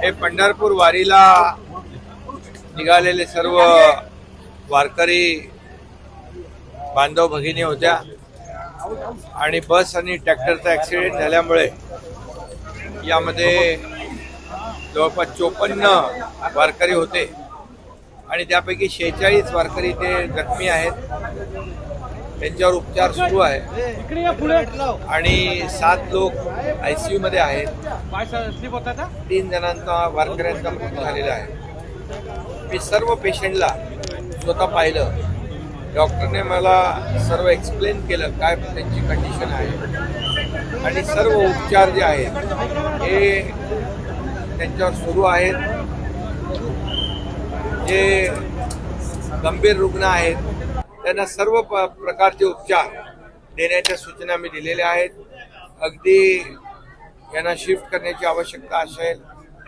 हे पंढरपूर वारीला निघालेले सर्व वारकरी बांधव भगिनी होत्या आणि बस आणि ट्रॅक्टरचा ऍक्सिडेंट झाल्यामुळे यामध्ये जवळपास 54 वारकरी होते आणि त्यापैकी 46 वारकरी ते जखमी आहेत, त्यांच्यावर उपचार सुरू आहे आणि 7 लोक ICU मध्ये आहेत. 3 जणांचा वारकऱ्यांचा मृत्यू झालेला आहे. मी सर्व पेशंटला स्वतः पाहिलं. डॉक्टरने मला सर्व एक्सप्लेन केलं काय त्यांची कंडिशन आहे आणि सर्व उपचार जे आहेत हे त्यांच्यावर सुरू आहेत. जे गंभीर रुग्ण आहेत त्यांना सर्व प्रकारचे उपचार देण्याच्या सूचना मी दिलेल्या आहेत. अगदी यांना शिफ्ट करण्याची आवश्यकता असेल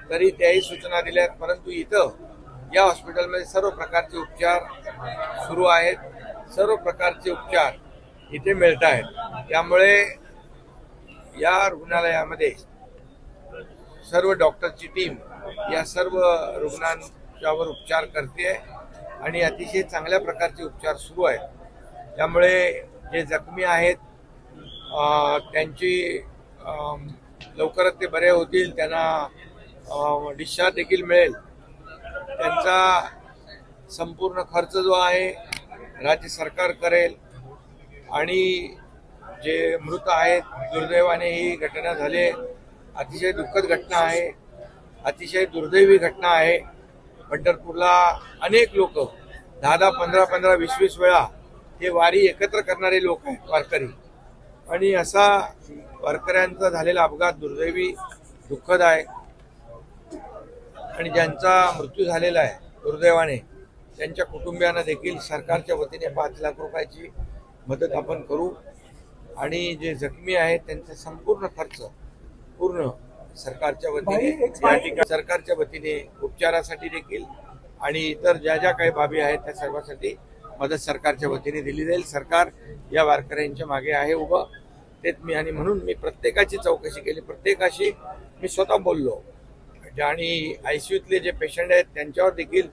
तरी त्याही सूचना दिल्या आहेत, परंतु इथं या हॉस्पिटलमध्ये सर्व प्रकारचे उपचार सुरू आहेत. सर्व प्रकारचे उपचार इथे मिळत आहेत. त्यामुळे या रुग्णालयामध्ये सर्व डॉक्टरची टीम या सर्व रुग्णांच्यावर उपचार करते आणि अतिशय चांगल्या प्रकारचे उपचार सुरू आहेत. त्यामुळे जे जखमी आहेत त्यांची लवकरच ते बरे होतील, त्यांना डिस्चार्ज देखील मिळेल. त्यांचा संपूर्ण खर्च जो आहे राज्य सरकार करेल आणि जे मृत आहेत, दुर्दैवाने ही घटना झाली, अतिशय दुःखद घटना आहे, अतिशय दुर्दैवी घटना आहे. पंढरपूरला अनेक लोक 10-10, 15-15, 20-20 वेळा हे वारी एकत्र करणारे लोक आहेत वारकरी, आणि असा वारकऱ्यांचा झालेला अपघात दुर्दैवी दुःखद आहे. आणि ज्यांचा मृत्यू झालेला आहे दुर्दैवाने त्यांच्या कुटुंबियांना देखील सरकारच्या वतीने 5 लाख रुपयाची मदत आपण करू आणि जे जखमी आहेत त्यांचा संपूर्ण खर्च पूर्ण सरकारच्या वतीने उपचारासाठी देखील आणि इतर ज्या ज्या काही बाबी आहेत त्या सर्वांसाठी मदत सरकारच्या वतीने दिली जाईल. सरकार या वारकऱ्यांच्या मागे आहे उभं, तेच मी, आणि म्हणून मी प्रत्येकाची चौकशी केली, प्रत्येकाशी मी स्वतः बोललो आणि ICUतले जे पेशंट आहेत त्यांच्यावर देखील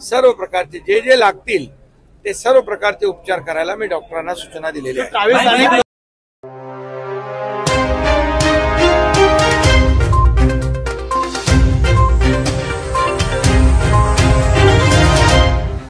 सर्व प्रकारचे जे जे लागतील ते सर्व प्रकारचे उपचार करायला मी डॉक्टरांना सूचना दिलेल्या आहेत.